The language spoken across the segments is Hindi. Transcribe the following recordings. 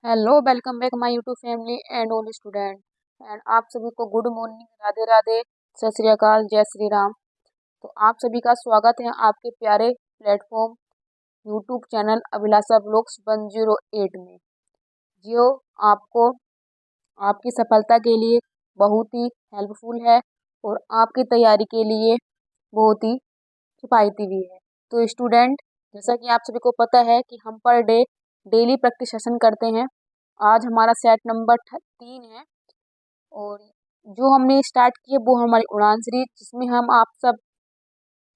Hello, welcome back my YouTube family and all student. And आप सभी को गुड मॉर्निंग, राधे राधे, सत श्री अकाल, जय श्री राम। तो आप सभी का स्वागत है आपके प्यारे प्लेटफॉर्म यूट्यूब चैनल अभिलाषा ब्लॉग्स 108 में, जो आपको आपकी सफलता के लिए बहुत ही हेल्पफुल है और आपकी तैयारी के लिए बहुत ही किफ़ायती भी है। तो स्टूडेंट, जैसा कि आप सभी को पता है कि हम per day daily practice session करते हैं। आज हमारा सेट नंबर 3 है और जो हमने स्टार्ट किया वो हमारी उड़ान सीरीज, जिसमें हम आप सब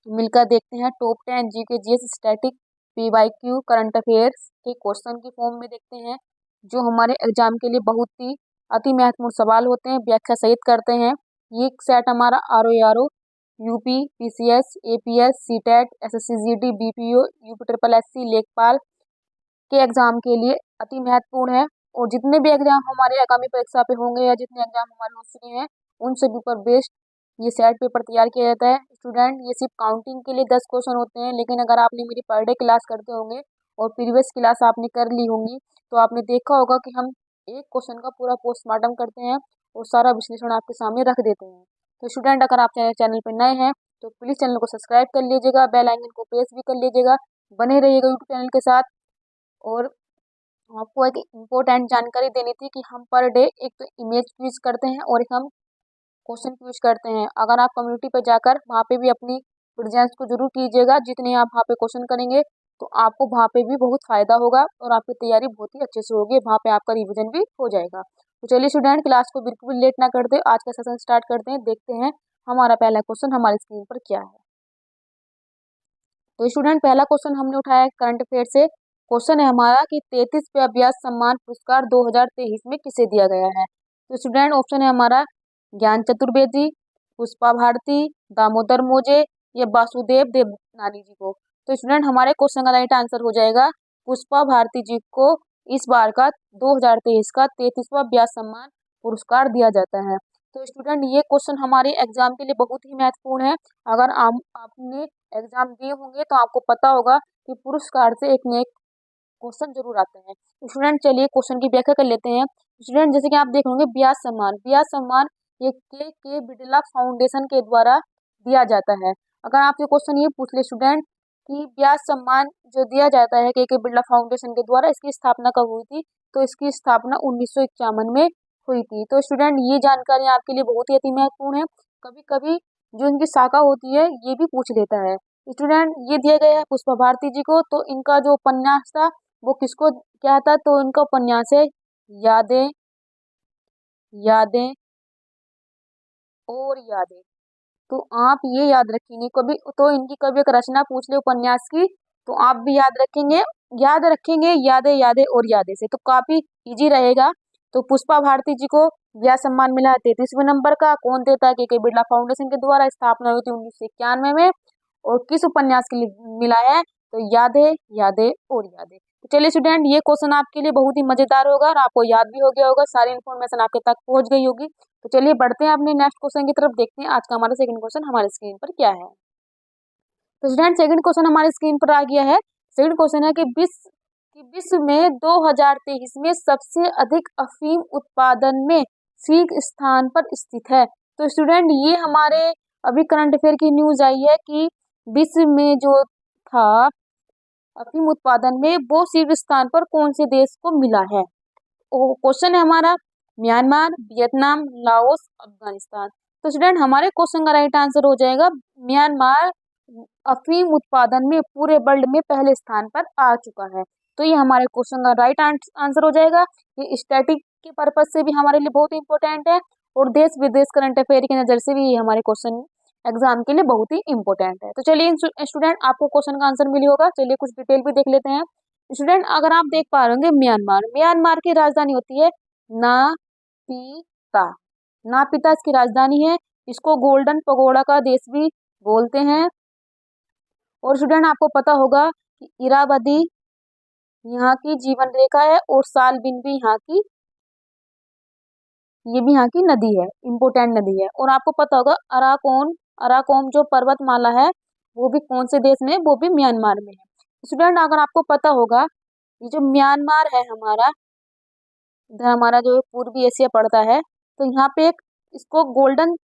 मिलकर देखते हैं top 10 GK GS static PYQ current affairs के क्वेश्चन की फॉर्म में देखते हैं, जो हमारे एग्जाम के लिए बहुत ही अति महत्वपूर्ण सवाल होते हैं, व्याख्या सहित करते हैं। ये सेट हमारा R UP PCS APS CTET SSC GD BPO UP triple SC लेखपाल के एग्जाम के लिए अति महत्वपूर्ण है। और जितने भी एग्जाम हमारे आगामी परीक्षा पे होंगे या जितने एग्जाम हमारे हो चुके हैं, उन सभी पर बेस्ड ये सेट पेपर तैयार किया जाता है। स्टूडेंट, ये सिर्फ काउंटिंग के लिए 10 क्वेश्चन होते हैं, लेकिन अगर आपने मेरी पर डे क्लास करते होंगे और प्रीवियस क्लास आपने कर ली होंगी, तो आपने देखा होगा कि हम एक क्वेश्चन का पूरा पोस्टमार्टम करते हैं और सारा विश्लेषण आपके सामने रख देते हैं। तो स्टूडेंट, अगर आप चैनल पर नए हैं तो प्लीज़ चैनल को सब्सक्राइब कर लीजिएगा, बेल आइकन को प्रेस भी कर लीजिएगा, बने रहिएगा यूट्यूब चैनल के साथ। और आपको एक इम्पोर्टेंट जानकारी देनी थी कि हम पर डे एक तो इमेज क्विज करते हैं और एक हम क्वेश्चन क्विज करते हैं। अगर आप कम्युनिटी पर जाकर वहाँ पे भी अपनी प्रेजेंस को जरूर कीजिएगा, जितने आप वहाँ पे क्वेश्चन करेंगे तो आपको वहाँ पे भी बहुत फायदा होगा और आपकी तैयारी बहुत ही अच्छे से होगी, वहाँ पे आपका रिविजन भी हो जाएगा। तो चलिए स्टूडेंट, क्लास को बिल्कुल भी लेट ना करते, आज का सेशन स्टार्ट करते हैं। देखते हैं हमारा पहला क्वेश्चन हमारी स्क्रीन पर क्या है। तो स्टूडेंट, पहला क्वेश्चन हमने उठाया है करंट अफेयर से। क्वेश्चन है हमारा कि 33वें अभ्यास सम्मान पुरस्कार 2023 में किसे दिया गया है। तो स्टूडेंट, ऑप्शन है हमारा ज्ञान चतुर्वेदी, पुष्पा भारती, दामोदर मोजे या वासुदेव देवनानी जी को। तो स्टूडेंट, हमारे क्वेश्चन का राइट आंसर हो जाएगा पुष्पा भारती जी को इस बार का 2023 का 33वां अभ्यास सम्मान पुरस्कार दिया जाता है। तो स्टूडेंट, ये क्वेश्चन हमारे एग्जाम के लिए बहुत ही महत्वपूर्ण है। अगर आपने एग्जाम दिए होंगे तो आपको पता होगा कि पुरस्कार से एक न एक क्वेश्चन जरूर आते हैं। स्टूडेंट, चलिए क्वेश्चन की व्याख्या कर लेते हैं। स्टूडेंट, जैसे कि आप देख होंगे ब्यास सम्मान ये के बिड़ला फाउंडेशन के द्वारा दिया जाता है। अगर आपसे क्वेश्चन ये पूछ ले स्टूडेंट कि ब्यास सम्मान जो दिया जाता है के बिड़ला फाउंडेशन के द्वारा, इसकी स्थापना कब हुई थी, तो इसकी स्थापना 1951 में हुई थी। तो स्टूडेंट, ये जानकारी आपके लिए बहुत ही अति महत्वपूर्ण है। कभी कभी जो इनकी शाखा होती है ये भी पूछ लेता है। स्टूडेंट, ये दिया गया है पुष्पा भारती जी को। तो इनका जो उपन्यास था वो किसको क्या था, तो इनका उपन्यास है यादें यादें और यादें। तो आप ये याद रखेंगे, कभी तो इनकी कभी एक रचना पूछ ले उपन्यास की तो आप भी याद रखेंगे यादें यादें और यादें से, तो काफी इजी रहेगा। तो पुष्पा भारती जी को यह सम्मान मिला है 33वें नंबर का। कौन देता है, के बिड़ला फाउंडेशन के द्वारा, स्थापना हुई थी 1991 में। और किस उपन्यास के लिए मिला है, तो यादें यादें और यादें। तो चलिए स्टूडेंट, ये क्वेश्चन आपके लिए बहुत ही मजेदार होगा और आपको याद भी हो गया होगा, सारी इन्फॉर्मेशन आपके तक पहुंच गई होगी। तो चलिए बढ़ते हैं अपने नेक्स्ट क्वेश्चन की तरफ, देखते हैं आज का हमारा सेकंड क्वेश्चन हमारे स्क्रीन पर क्या है। तो स्टूडेंट, सेकंड क्वेश्चन हमारे स्क्रीन पर आ गया है। सेकंड क्वेश्चन है कि विश्व में 2023 में सबसे अधिक अफीम उत्पादन में शीर्ष स्थान पर स्थित है। तो स्टूडेंट, ये हमारे अभी करंट अफेयर की न्यूज आई है कि विश्व में जो था अफीम उत्पादन में वो शीर्ष स्थान पर कौन से देश को मिला है। क्वेश्चन है हमारा म्यांमार, वियतनाम, लाओस, अफगानिस्तान। तो स्टूडेंट, हमारे क्वेश्चन का राइट आंसर हो जाएगा म्यांमार अफीम उत्पादन में पूरे वर्ल्ड में पहले स्थान पर आ चुका है। तो ये हमारे क्वेश्चन का राइट आंसर हो जाएगा। ये स्टैटिक के पर्पज से भी हमारे लिए बहुत इंपॉर्टेंट है और देश विदेश करंट अफेयर की नज़र से भी ये हमारे क्वेश्चन एग्जाम के लिए बहुत ही इंपॉर्टेंट है। तो चलिए स्टूडेंट, आपको क्वेश्चन का आंसर मिली होगा, चलिए कुछ डिटेल भी देख लेते हैं। स्टूडेंट, अगर आप देख पा रहे होंगे म्यांमार की राजधानी होती है नापीता। नापीता इसकी राजधानी है। इसको गोल्डन पगोड़ा का देश भी बोलते हैं। और स्टूडेंट, आपको पता होगा कि इरावदी यहाँ की जीवन रेखा है और सालबिन भी ये भी यहाँ की नदी है, इम्पोर्टेंट नदी है। और आपको पता होगा अराकोम जो पर्वतमाला है वो भी कौन से देश में है, वो भी म्यांमार में है। स्टूडेंट, अगर आपको पता होगा ये जो म्यांमार है हमारा, इधर हमारा जो पूर्वी एशिया पड़ता है। तो यहाँ पे एक इसको गोल्डन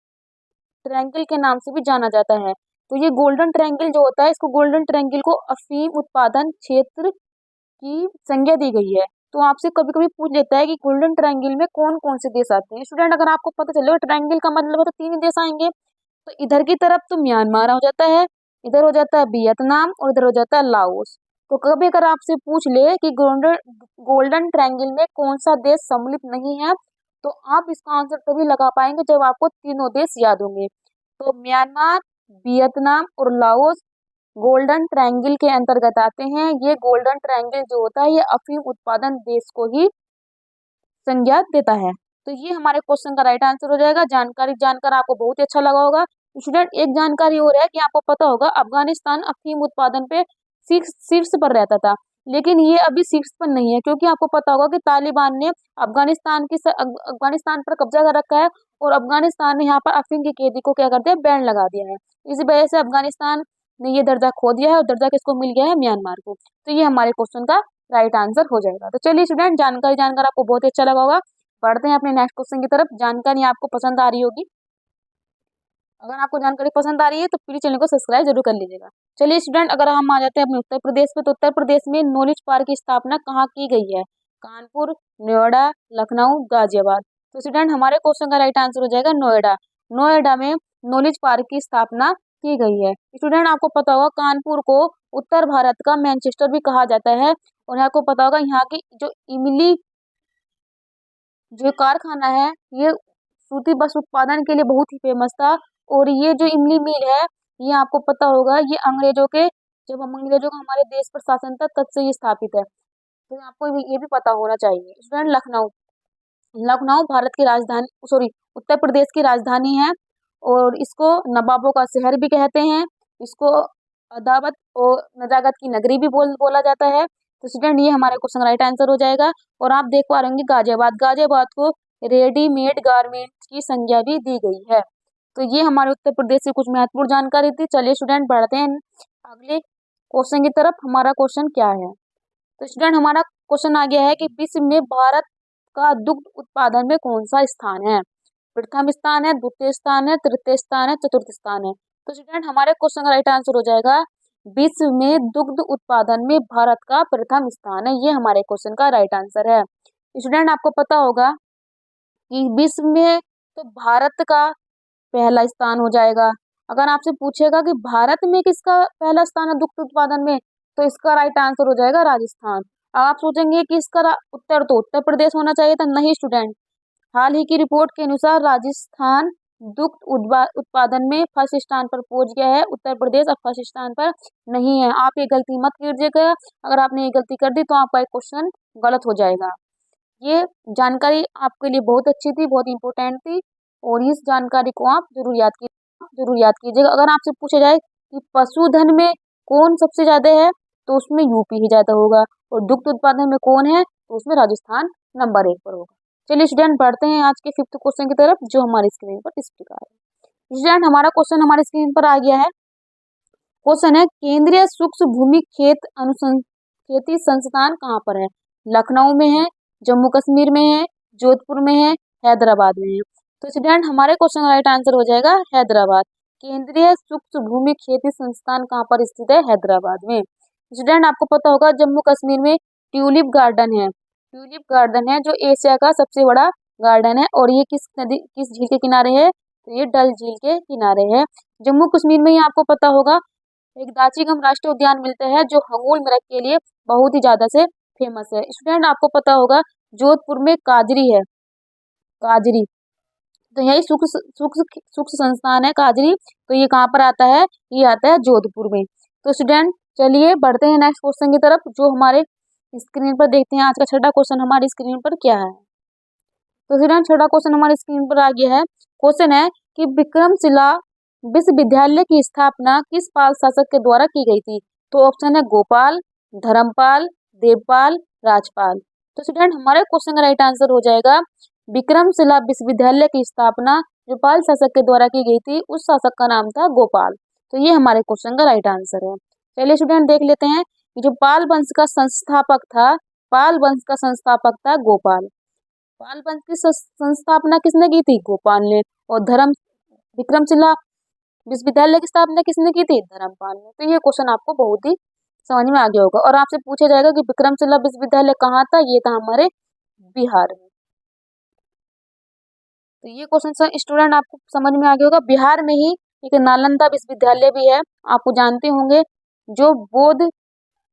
ट्रायंगल के नाम से भी जाना जाता है। तो ये गोल्डन ट्रायंगल जो होता है, इसको गोल्डन ट्रायंगल को अफीम उत्पादन क्षेत्र की संज्ञा दी गई है। तो आपसे कभी कभी पूछ लेता है कि गोल्डन ट्रायंगल में कौन कौन से देश आते हैं। स्टूडेंट, अगर आपको पता चलेगा ट्रायंगल का मतलब है तो 3 ही देश आएंगे। तो इधर की तरफ तो म्यांमार हो जाता है, इधर हो जाता है वियतनाम और इधर हो जाता है लाओस। तो कभी अगर आपसे पूछ ले कि गोल्डन गोल्डन ट्रायंगल में कौन सा देश सम्मिलित नहीं है, तो आप इसका आंसर तभी लगा पाएंगे जब आपको तीनों देश याद होंगे। तो म्यांमार, वियतनाम और लाओस गोल्डन ट्रायंगल के अंतर्गत आते हैं। ये गोल्डन ट्रायंगल जो होता है ये अफीम उत्पादन देश को ही संज्ञा देता है। तो ये हमारे क्वेश्चन का राइट आंसर हो जाएगा। जानकारी जानकर आपको बहुत ही अच्छा लगा होगा। स्टूडेंट, एक जानकारी और है कि आपको पता होगा अफगानिस्तान अफीम उत्पादन पे शीर्ष पर रहता था, लेकिन ये अभी शीर्ष पर नहीं है, क्योंकि आपको पता होगा कि तालिबान ने अफगानिस्तान पर कब्जा कर रखा है और अफगानिस्तान ने यहाँ पर अफीम की खेती को क्या कर दिया, बैन लगा दिया है। इसी वजह से अफगानिस्तान ने ये दर्जा खो दिया है और दर्जा किसको मिल गया है, म्यांमार को। तो ये हमारे क्वेश्चन का राइट आंसर हो जाएगा। तो चलिए स्टूडेंट, जानकारी जानकर आपको बहुत ही अच्छा लगा होगा। बढ़ते हैं अपने नेक्स्ट क्वेश्चन की तरफ। जानकारी आपको पसंद आ रही होगी। अगर आपको जानकारी पसंद आ रही है तो प्लीज चैनल को सब्सक्राइब जरूर कर लीजिएगा। चलिए स्टूडेंट, अगर हम आ जाते हैं अपने उत्तर प्रदेश में, तो उत्तर प्रदेश में नॉलेज पार्क की स्थापना कहाँ की गई है? कानपुर, नोएडा, लखनऊ, गाजियाबाद। तो स्टूडेंट, हमारे क्वेश्चन का राइट आंसर हो जाएगा नोएडा। नोएडा में नॉलेज पार्क की स्थापना की गई है। स्टूडेंट, आपको पता होगा कानपुर को उत्तर भारत का मैनचेस्टर भी कहा जाता है। और आपको पता होगा यहाँ की जो इमली जो कारखाना है ये सूती बस उत्पादन के लिए बहुत ही फेमस था। और ये जो इमली मिल है, ये आपको पता होगा ये जब हम अंग्रेजों का हमारे देश पर शासन था तब से ये स्थापित है। तो आपको ये भी पता होना चाहिए। स्टूडेंट, लखनऊ लखनऊ भारत की राजधानी, सॉरी, उत्तर प्रदेश की राजधानी है और इसको नवाबों का शहर भी कहते हैं। इसको अदावत और नजाकत की नगरी भी बोला जाता है। तो स्टूडेंट, ये हमारे क्वेश्चन राइट आंसर हो जाएगा। और आप देख पा रहे होंगे गाजियाबाद गाजियाबाद को रेडीमेड गारमेंट्स की संज्ञा भी दी गई है। तो ये हमारे उत्तर प्रदेश की कुछ महत्वपूर्ण जानकारी थी। चलिए स्टूडेंट, बढ़ते हैं अगले क्वेश्चन की तरफ। हमारा क्वेश्चन क्या है? तो स्टूडेंट, हमारा क्वेश्चन आ गया है कि विश्व में भारत का दुग्ध उत्पादन में कौन सा स्थान है? प्रथम स्थान है, द्वितीय स्थान है, तृतीय स्थान है, चतुर्थ स्थान है। तो स्टूडेंट, हमारे क्वेश्चन का राइट आंसर हो जाएगा विश्व में दुग्ध उत्पादन में भारत का प्रथम स्थान है। ये हमारे क्वेश्चन का राइट आंसर है। स्टूडेंट, आपको पता होगा कि विश्व में तो भारत का पहला स्थान हो जाएगा। अगर आपसे पूछेगा कि भारत में किसका पहला स्थान है दुग्ध उत्पादन में, तो इसका राइट आंसर हो जाएगा राजस्थान। अब आप सोचेंगे कि इसका उत्तर तो उत्तर प्रदेश होना चाहिए था। नहीं स्टूडेंट, हाल ही की रिपोर्ट के अनुसार राजस्थान दुग्ध उत्पादन में फर्स्ट स्थान पर पहुंच गया है। उत्तर प्रदेश अब फर्स्ट स्थान पर नहीं है। आप ये गलती मत कीजिएगा। अगर आपने ये गलती कर दी तो आपका एक क्वेश्चन गलत हो जाएगा। ये जानकारी आपके लिए बहुत अच्छी थी, बहुत इंपॉर्टेंट थी और इस जानकारी को आप जरूर याद कीजिएगा। अगर आपसे पूछा जाए कि पशुधन में कौन सबसे ज्यादा है, तो उसमें यूपी ही ज्यादा होगा। और दुग्ध उत्पादन में कौन है, तो उसमें राजस्थान नंबर 1 पर होगा। चलिए स्टूडेंट, बढ़ते हैं आज के 5th क्वेश्चन की तरफ, जो हमारी स्क्रीन पर इस प्रकार है। स्टूडेंट, हमारा क्वेश्चन हमारी स्क्रीन पर आ गया है। क्वेश्चन है, केंद्रीय सूक्ष्म भूमि खेती संस्थान कहाँ पर है? लखनऊ में है, जम्मू कश्मीर में है, जोधपुर में है, हैदराबाद में है। तो स्टूडेंट, हमारे क्वेश्चन का राइट आंसर हो जाएगा हैदराबाद। केंद्रीय सूक्ष्म भूमि खेती संस्थान कहाँ पर स्थित है? हैदराबाद में। स्टूडेंट, आपको पता होगा जम्मू कश्मीर में ट्यूलिप गार्डन है। ट्यूलिप गार्डन है जो एशिया का सबसे बड़ा गार्डन है। और ये किस झील के किनारे है? तो ये डल झील के किनारे है। जम्मू कश्मीर में ही आपको पता होगा एक दाचीगम राष्ट्रीय उद्यान मिलता है, जो हंगोल मृग के लिए बहुत ही ज्यादा से फेमस है। स्टूडेंट, आपको पता होगा जोधपुर में काजरी है, काजरी। तो यही सूक्ष्म संस्थान है काजरी। तो ये कहाँ पर आता है? ये आता है जोधपुर में। तो स्टूडेंट, चलिए बढ़ते हैं नेक्स्ट क्वेश्चन की तरफ, जो हमारे स्क्रीन पर देखते हैं। आज का छठा क्वेश्चन हमारी स्क्रीन पर क्या है? तो स्टूडेंट, छठा क्वेश्चन हमारी स्क्रीन पर आ गया है। क्वेश्चन है कि विक्रमशिला विश्वविद्यालय की स्थापना किस पाल शासक के द्वारा की गई थी? तो ऑप्शन है गोपाल, धर्मपाल, देवपाल, राजपाल। तो स्टूडेंट, हमारे क्वेश्चन का राइट आंसर हो जाएगा विक्रमशिला विश्वविद्यालय की स्थापना जो पाल शासक के द्वारा की गई थी, उस शासक का नाम था गोपाल। तो ये हमारे क्वेश्चन का राइट आंसर है। चलिए स्टूडेंट, देख लेते हैं कि जो पाल वंश का संस्थापक था, पाल वंश का संस्थापक था गोपाल। पाल पंथ की संस्थापना किसने की थी? गोपाल ने। और धर्म विक्रमशिला विश्वविद्यालय की स्थापना किसने की थी? धर्मपाल ने। तो ये क्वेश्चन आपको बहुत ही समझ में आ गया होगा। और आपसे पूछा जाएगा कि विक्रमशिला विश्वविद्यालय कहाँ था? ये था हमारे बिहार में। तो ये क्वेश्चन स्टूडेंट आपको समझ में आ गया होगा। बिहार में ही एक नालंदा विश्वविद्यालय भी है, आपको जानते होंगे, जो बौद्ध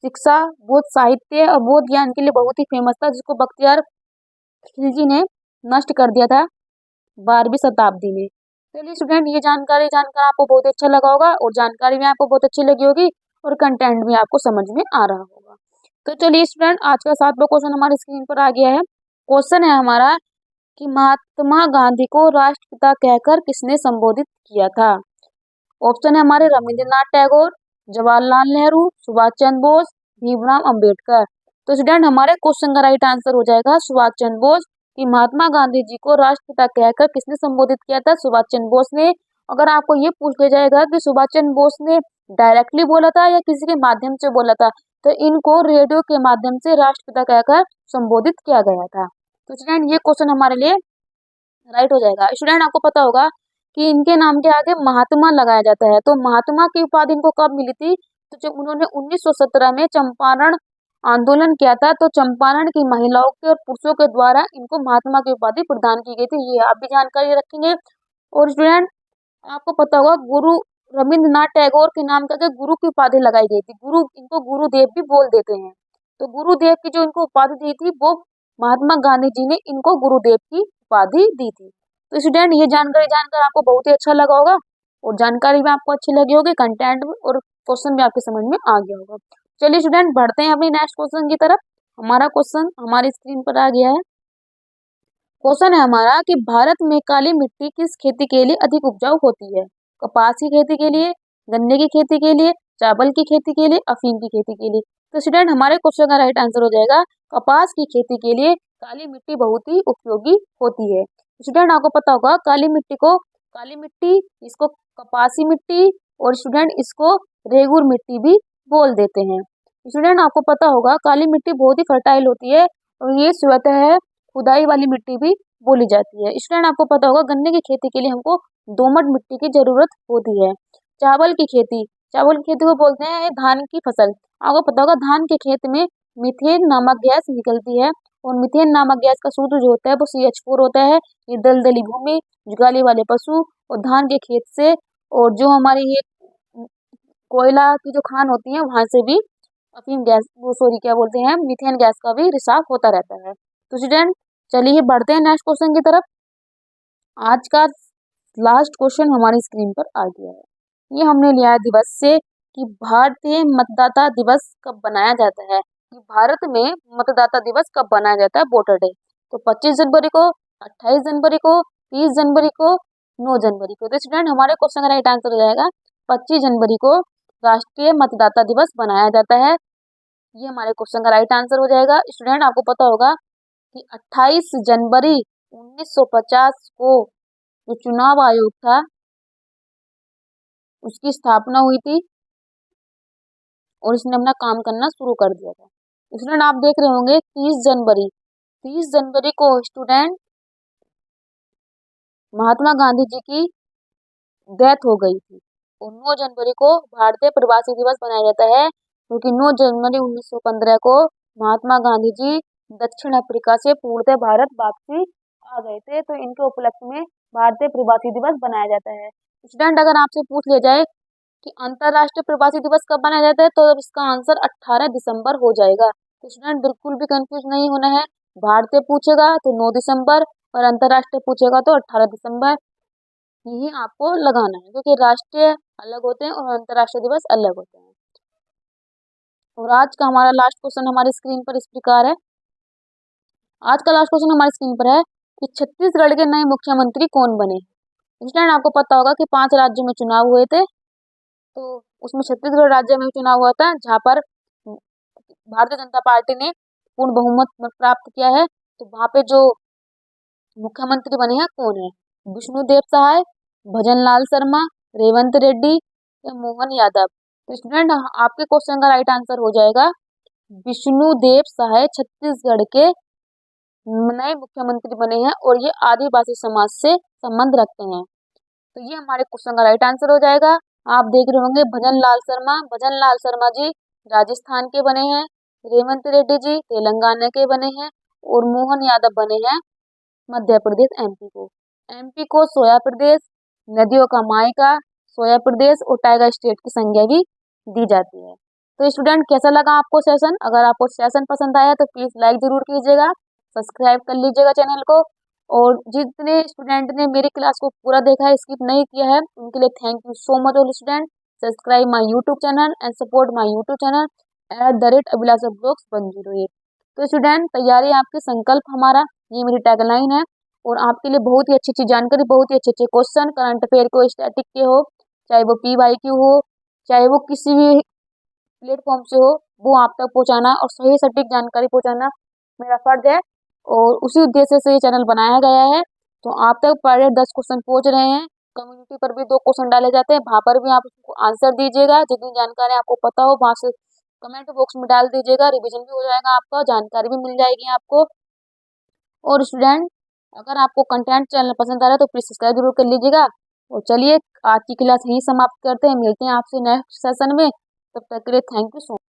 शिक्षा, बौद्ध साहित्य और बौद्ध ज्ञान के लिए बहुत ही फेमस था, जिसको बख्तियार खिलजी ने नष्ट कर दिया था 12वीं शताब्दी में। चलिए स्टूडेंट, ये जानकारी जानकर आपको बहुत अच्छा लगा होगा और जानकारी भी आपको बहुत अच्छी लगी होगी और कंटेंट भी आपको समझ में आ रहा होगा। तो चलिए स्टूडेंट, आज का 7वां क्वेश्चन हमारी स्क्रीन पर आ गया है। क्वेश्चन है हमारा कि महात्मा गांधी को राष्ट्रपिता कहकर किसने संबोधित किया था? ऑप्शन है हमारे रविंद्रनाथ टैगोर, जवाहरलाल नेहरू, सुभाष चंद्र बोस, भीमराव अंबेडकर। तो स्टूडेंट, हमारे क्वेश्चन का राइट आंसर हो जाएगा सुभाष चंद्र बोस। कि महात्मा गांधी जी को राष्ट्रपिता कहकर किसने संबोधित किया था? सुभाष चंद्र बोस ने। अगर आपको ये पूछ लिया जाएगा कि सुभाष चंद्र बोस ने डायरेक्टली बोला था या किसी के माध्यम से बोला था, तो इनको रेडियो के माध्यम से राष्ट्रपिता कहकर संबोधित किया गया था। तो स्टूडेंट, ये क्वेश्चन हमारे लिए राइट हो जाएगा। स्टूडेंट, आपको पता होगा कि इनके नाम के आगे महात्मा लगाया जाता है। तो महात्मा की उपाधि इनको कब मिली थी? तो जब उन्होंने 1917 में चंपारण आंदोलन किया था, तो चंपारण की महिलाओं के और पुरुषों के द्वारा इनको महात्मा की उपाधि प्रदान की गई थी। ये आप भी जानकारी रखेंगे। और स्टूडेंट, आपको पता होगा गुरु रविंद्रनाथ टैगोर के नाम करके गुरु की उपाधि लगाई गई थी। गुरु, इनको गुरुदेव भी बोल देते हैं। तो गुरुदेव की जो इनको उपाधि दी थी, वो महात्मा गांधी जी ने इनको गुरुदेव की उपाधि दी थी। तो स्टूडेंट, ये जानकारी जानकर आपको बहुत ही अच्छा लगा होगा और जानकारी भी आपको अच्छी लगी होगी, कंटेंट और क्वेश्चन भी आपके समझ में आ गया होगा। चलिए स्टूडेंट, बढ़ते हैं अपनी नेक्स्ट क्वेश्चन की तरफ। हमारा क्वेश्चन हमारी स्क्रीन पर आ गया है। क्वेश्चन है हमारा कि भारत में काली मिट्टी किस खेती के लिए अधिक उपजाऊ होती है? कपास की खेती के लिए, गन्ने की खेती के लिए, चावल की खेती के लिए, अफीम की खेती के लिए। तो स्टूडेंट, हमारे क्वेश्चन का राइट आंसर हो जाएगा कपास की खेती के लिए काली मिट्टी बहुत ही उपयोगी होती है। स्टूडेंट, आपको पता होगा काली मिट्टी इसको कपासी मिट्टी और स्टूडेंट इसको रेगुर मिट्टी भी बोल देते हैं। स्टूडेंट, आपको पता होगा काली मिट्टी बहुत ही फर्टाइल होती है और ये स्वतः खुदाई वाली मिट्टी भी बोली जाती है। स्टूडेंट, आपको पता होगा गन्ने की खेती के लिए हमको दोमट मिट्टी की जरूरत होती है। चावल की खेती को बोलते हैं धान की फसल। आपको पता होगा धान के खेत में मीथेन नामक गैस निकलती है और मीथेन नामक गैस का सूत्र जो होता है वो CH4 होता है। ये दलदली भूमि, जुगाली वाले पशु और धान के खेत से और जो हमारी ये कोयला की जो खान होती है वहां से भी अफीम गैस, वो सॉरी क्या बोलते हैं, मीथेन गैस का भी रिसाव होता रहता है। तो स्टूडेंट, चलिए बढ़ते हैं नेक्स्ट क्वेश्चन की तरफ। आज का लास्ट क्वेश्चन हमारी स्क्रीन पर आ गया है। ये हमने लिया है दिवस से कि भारतीय मतदाता दिवस कब बनाया जाता है? कि भारत में मतदाता दिवस कब बनाया जाता है? Voter day. तो 25 जनवरी को, 28 जनवरी को, 30 जनवरी को, 9 जनवरी को। तो स्टूडेंट, हमारे क्वेश्चन का राइट आंसर हो जाएगा 25 जनवरी को राष्ट्रीय मतदाता दिवस बनाया जाता है। ये हमारे क्वेश्चन का राइट आंसर हो जाएगा। स्टूडेंट, आपको पता होगा कि 28 जनवरी 1950 को जो चुनाव आयोग था उसकी स्थापना हुई थी और इसने अपना काम करना शुरू कर दिया था। स्टूडेंट, आप देख रहे होंगे 30 जनवरी को स्टूडेंट महात्मा गांधी जी की डेथ हो गई थी और 9 जनवरी को भारतीय प्रवासी दिवस मनाया जाता है, क्योंकि 9 जनवरी 1915 को महात्मा गांधी जी दक्षिण अफ्रीका से पूर्णतः भारत वापसी आ गए थे। तो इनके उपलक्ष्य में भारतीय प्रवासी दिवस बनाया जाता है। स्टूडेंट, अगर आपसे पूछ लिया जाए कि अंतरराष्ट्रीय प्रवासी दिवस कब मनाया जाता है, तो इसका आंसर 18 दिसंबर हो जाएगा। तो स्टूडेंट, बिल्कुल भी कंफ्यूज नहीं होना है। भारतीय पूछेगा तो 9 दिसंबर और अंतरराष्ट्रीय पूछेगा तो 18 दिसंबर। यही आपको लगाना है, क्योंकि राष्ट्रीय अलग होते हैं और अंतरराष्ट्रीय दिवस अलग होते हैं। और आज का हमारा लास्ट क्वेश्चन हमारी स्क्रीन पर इस प्रकार है। आज का लास्ट क्वेश्चन हमारी स्क्रीन पर है कि छत्तीसगढ़ के नए मुख्यमंत्री कौन बने? स्टूडेंट, आपको पता होगा कि 5 राज्यों में चुनाव हुए थे, तो उसमें छत्तीसगढ़ राज्य में चुनाव हुआ था, जहाँ पर भारतीय जनता पार्टी ने पूर्ण बहुमत प्राप्त किया है। तो वहाँ पे जो मुख्यमंत्री बने हैं कौन है? विष्णुदेव सहाय, भजनलाल शर्मा, रेवंत रेड्डी या मोहन यादव। तो स्टूडेंट, आपके क्वेश्चन का राइट आंसर हो जाएगा विष्णुदेव सहाय छत्तीसगढ़ के नए मुख्यमंत्री बने हैं और ये आदिवासी समाज से संबंध रखते हैं। तो ये हमारे क्वेश्चन का राइट आंसर हो जाएगा। आप देख रहे होंगे भजन लाल शर्मा जी राजस्थान के बने हैं, रेवंत रेड्डी जी तेलंगाना के बने हैं और मोहन यादव बने हैं मध्य प्रदेश एमपी को सोया प्रदेश, नदियों का मायका सोया प्रदेश और टाइगर स्टेट की संज्ञा भी दी जाती है। तो स्टूडेंट कैसा लगा आपको सेशन? अगर आपको सेशन पसंद आया तो प्लीज लाइक जरूर कीजिएगा, सब्सक्राइब कर लीजिएगा चैनल को। और जितने स्टूडेंट ने मेरी क्लास को पूरा देखा है, स्किप नहीं किया है, उनके लिए thank you so much all student. Subscribe my YouTube channel and support my YouTube channel @Abhilasha blogs 108। तो स्टूडेंट तैयारी आपकी संकल्प हमारा, ये मेरी टैगलाइन है। और आपके लिए बहुत ही अच्छी अच्छी जानकारी, बहुत ही अच्छे अच्छे क्वेश्चन करंट अफेयर को स्टैटिक के हो, चाहे वो PYQ हो, चाहे वो किसी भी प्लेटफॉर्म से हो, वो आप तक पहुंचाना और सही सटीक जानकारी पहुंचाना मेरा फर्ज है। और उसी उद्देश्य से ये चैनल बनाया गया है। तो आप तक पर डे 10 क्वेश्चन पहुंच रहे हैं। कम्युनिटी पर भी 2 क्वेश्चन डाले जाते हैं, वहाँ पर भी आप उसको आंसर दीजिएगा। जितनी जानकारी आपको पता हो वहाँ से कमेंट बॉक्स में डाल दीजिएगा, रिवीजन भी हो जाएगा आपका, जानकारी भी मिल जाएगी आपको। और स्टूडेंट अगर आपको कंटेंट चैनल पसंद आ रहा है तो प्लीज सब्सक्राइब जरूर कर लीजिएगा। और चलिए आज की क्लास यही समाप्त करते हैं, मिलते हैं आपसे नेक्स्ट सेशन में। तब तक के लिए थैंक यू सो मच।